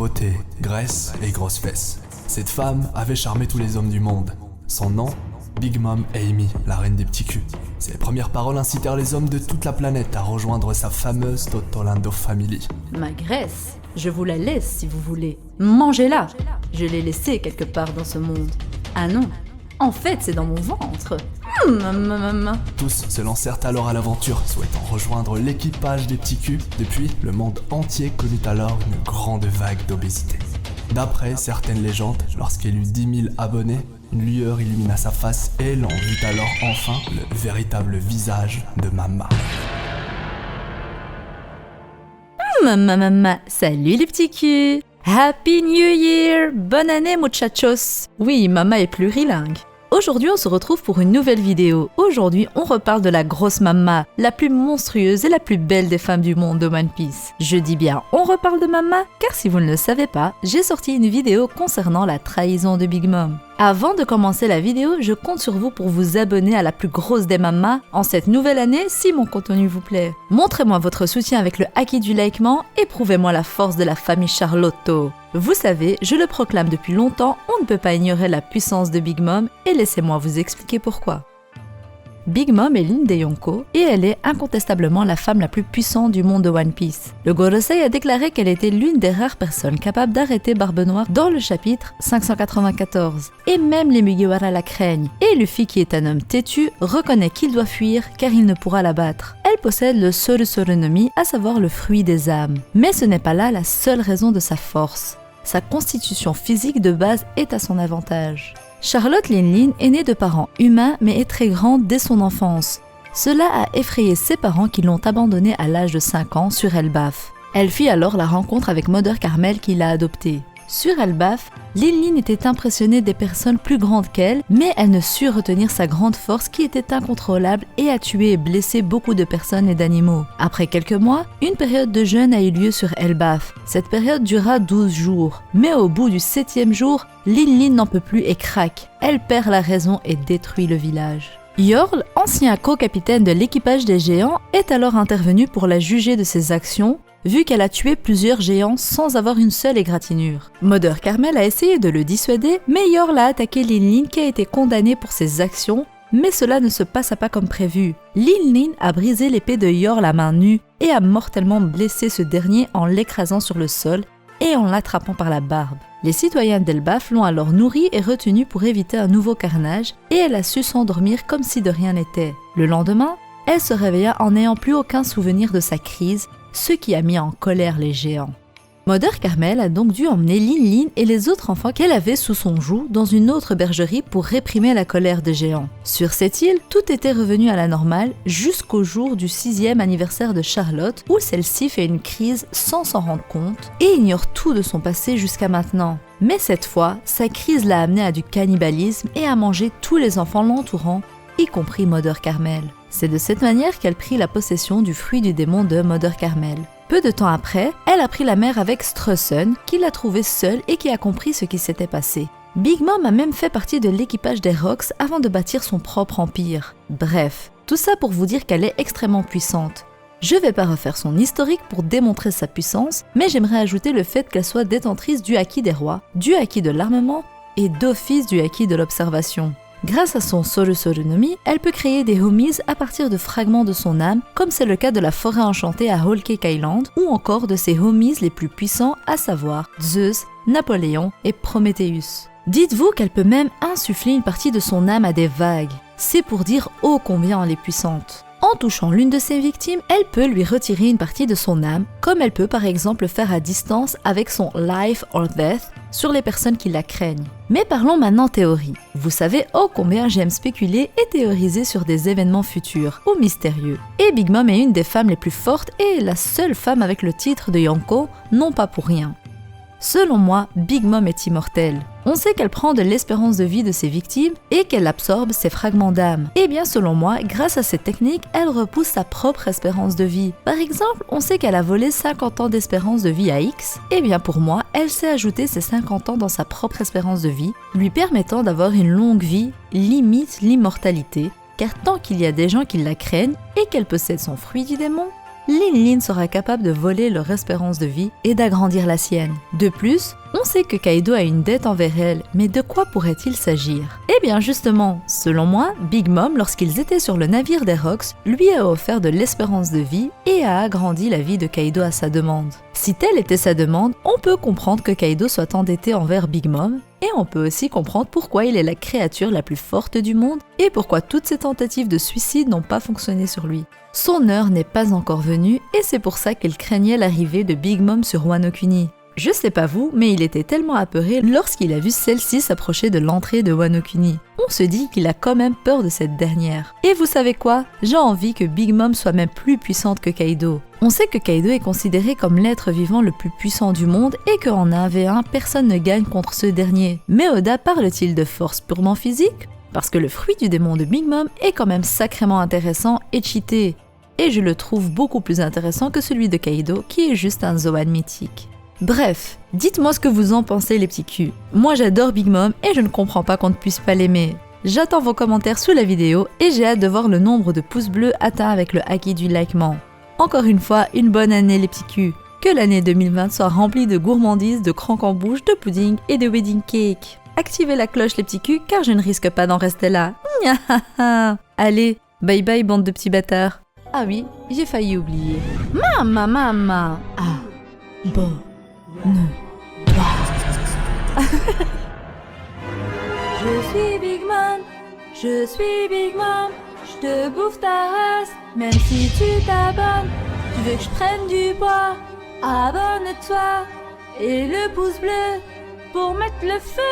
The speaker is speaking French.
beauté, graisse et grosses fesses. Cette femme avait charmé tous les hommes du monde. Son nom, Big Mom Amy, la reine des petits culs. Ses premières paroles incitèrent les hommes de toute la planète à rejoindre sa fameuse Totolando Family. Ma graisse, je vous la laisse si vous voulez. Mangez-la. Je l'ai laissée quelque part dans ce monde. Ah non, en fait c'est dans mon ventre. Tous se lancèrent alors à l'aventure, souhaitant rejoindre l'équipage des petits culs. Depuis, le monde entier connut alors une grande vague d'obésité. D'après certaines légendes, lorsqu'il eut 10 000 abonnés, une lueur illumina sa face et l'on vit alors enfin le véritable visage de Mama. Salut les petits culs. Happy New Year. Bonne année muchachos. Oui, Mama est plurilingue. Aujourd'hui, on se retrouve pour une nouvelle vidéo. Aujourd'hui, on reparle de la grosse Mama, la plus monstrueuse et la plus belle des femmes du monde de One Piece. Je dis bien on reparle de Mama, car si vous ne le savez pas, j'ai sorti une vidéo concernant la trahison de Big Mom. Avant de commencer la vidéo, je compte sur vous pour vous abonner à la plus grosse des mamas en cette nouvelle année si mon contenu vous plaît. Montrez-moi votre soutien avec le haki du likement et prouvez-moi la force de la famille Charlotto. Vous savez, je le proclame depuis longtemps, on ne peut pas ignorer la puissance de Big Mom et laissez-moi vous expliquer pourquoi. Big Mom est l'une des Yonko et elle est incontestablement la femme la plus puissante du monde de One Piece. Le Gorosei a déclaré qu'elle était l'une des rares personnes capables d'arrêter Barbe Noire dans le chapitre 594. Et même les Mugiwara la craignent. Et Luffy, qui est un homme têtu, reconnaît qu'il doit fuir car il ne pourra la battre. Elle possède le Soru no Mi, à savoir le fruit des âmes. Mais ce n'est pas là la seule raison de sa force. Sa constitution physique de base est à son avantage. Charlotte Linlin est née de parents humains mais est très grande dès son enfance. Cela a effrayé ses parents qui l'ont abandonnée à l'âge de 5 ans sur Elbaf. Elle fit alors la rencontre avec Mother Carmel qui l'a adoptée. Sur Elbaf, Linlin était impressionnée des personnes plus grandes qu'elle, mais elle ne sut retenir sa grande force qui était incontrôlable et a tué et blessé beaucoup de personnes et d'animaux. Après quelques mois, une période de jeûne a eu lieu sur Elbaf. Cette période dura 12 jours, mais au bout du 7e jour, Linlin n'en peut plus et craque. Elle perd la raison et détruit le village. Yorl, ancien co-capitaine de l'équipage des géants, est alors intervenu pour la juger de ses actions, vu qu'elle a tué plusieurs géants sans avoir une seule égratignure. Mother Carmel a essayé de le dissuader, mais Yorl a attaqué Linlin qui a été condamné pour ses actions, mais cela ne se passa pas comme prévu. Linlin a brisé l'épée de Yorl à main nue et a mortellement blessé ce dernier en l'écrasant sur le sol et en l'attrapant par la barbe. Les citoyens d'Elbaf l'ont alors nourrie et retenue pour éviter un nouveau carnage et elle a su s'endormir comme si de rien n'était. Le lendemain, elle se réveilla en n'ayant plus aucun souvenir de sa crise, ce qui a mis en colère les géants. Mother Carmel a donc dû emmener Linlin et les autres enfants qu'elle avait sous son joug dans une autre bergerie pour réprimer la colère des géants. Sur cette île, tout était revenu à la normale jusqu'au jour du 6e anniversaire de Charlotte où celle-ci fait une crise sans s'en rendre compte et ignore tout de son passé jusqu'à maintenant. Mais cette fois, sa crise l'a amenée à du cannibalisme et à manger tous les enfants l'entourant, y compris Mother Carmel. C'est de cette manière qu'elle prit la possession du fruit du démon de Mother Carmel. Peu de temps après, elle a pris la mer avec Straussen, qui l'a trouvée seule et qui a compris ce qui s'était passé. Big Mom a même fait partie de l'équipage des Rocks avant de bâtir son propre empire. Bref, tout ça pour vous dire qu'elle est extrêmement puissante. Je vais pas refaire son historique pour démontrer sa puissance, mais j'aimerais ajouter le fait qu'elle soit détentrice du haki des rois, du haki de l'armement et d'office du haki de l'observation. Grâce à son Soru no Mi, elle peut créer des homies à partir de fragments de son âme, comme c'est le cas de la forêt enchantée à Whole Cake Island, ou encore de ses homies les plus puissants, à savoir Zeus, Napoléon et Prométhéeus. Dites-vous qu'elle peut même insuffler une partie de son âme à des vagues. C'est pour dire ô combien elle est puissante. En touchant l'une de ses victimes, elle peut lui retirer une partie de son âme, comme elle peut par exemple le faire à distance avec son Life or Death sur les personnes qui la craignent. Mais parlons maintenant théorie. Vous savez ô combien j'aime spéculer et théoriser sur des événements futurs ou mystérieux. Et Big Mom est une des femmes les plus fortes et la seule femme avec le titre de Yonko, non pas pour rien. Selon moi, Big Mom est immortelle. On sait qu'elle prend de l'espérance de vie de ses victimes et qu'elle absorbe ses fragments d'âme. Et bien selon moi, grâce à cette technique, elle repousse sa propre espérance de vie. Par exemple, on sait qu'elle a volé 50 ans d'espérance de vie à X. Et bien pour moi, elle sait ajouter ces 50 ans dans sa propre espérance de vie, lui permettant d'avoir une longue vie, limite l'immortalité. Car tant qu'il y a des gens qui la craignent et qu'elle possède son fruit du démon, Lin sera capable de voler leur espérance de vie et d'agrandir la sienne. De plus, on sait que Kaido a une dette envers elle, mais de quoi pourrait-il s'agir? Eh bien justement, selon moi, Big Mom, lorsqu'ils étaient sur le navire des Rocks, lui a offert de l'espérance de vie et a agrandi la vie de Kaido à sa demande. Si telle était sa demande, on peut comprendre que Kaido soit endetté envers Big Mom, et on peut aussi comprendre pourquoi il est la créature la plus forte du monde et pourquoi toutes ses tentatives de suicide n'ont pas fonctionné sur lui. Son heure n'est pas encore venue et c'est pour ça qu'il craignait l'arrivée de Big Mom sur Wano Kuni. Je sais pas vous, mais il était tellement apeuré lorsqu'il a vu celle-ci s'approcher de l'entrée de Wano Kuni. On se dit qu'il a quand même peur de cette dernière. Et vous savez quoi? J'ai envie que Big Mom soit même plus puissante que Kaido. On sait que Kaido est considéré comme l'être vivant le plus puissant du monde et qu'en 1v1, personne ne gagne contre ce dernier. Mais Oda parle-t-il de force purement physique? Parce que le fruit du démon de Big Mom est quand même sacrément intéressant et cheaté. Et je le trouve beaucoup plus intéressant que celui de Kaido qui est juste un Zoan mythique. Bref, dites-moi ce que vous en pensez les petits culs. Moi j'adore Big Mom et je ne comprends pas qu'on ne puisse pas l'aimer. J'attends vos commentaires sous la vidéo et j'ai hâte de voir le nombre de pouces bleus atteint avec le haki du likement. Encore une fois, une bonne année les petits culs. Que l'année 2020 soit remplie de gourmandises, de crocs en bouche, de pudding et de wedding cake. Activez la cloche les petits culs car je ne risque pas d'en rester là. Allez, bye bye bande de petits bâtards. Ah oui, j'ai failli oublier. Mama. Ah, bon. Je suis Big Mom, je te bouffe ta race, même si tu t'abonnes, tu veux que je prenne du poids, abonne-toi, et le pouce bleu, pour mettre le feu.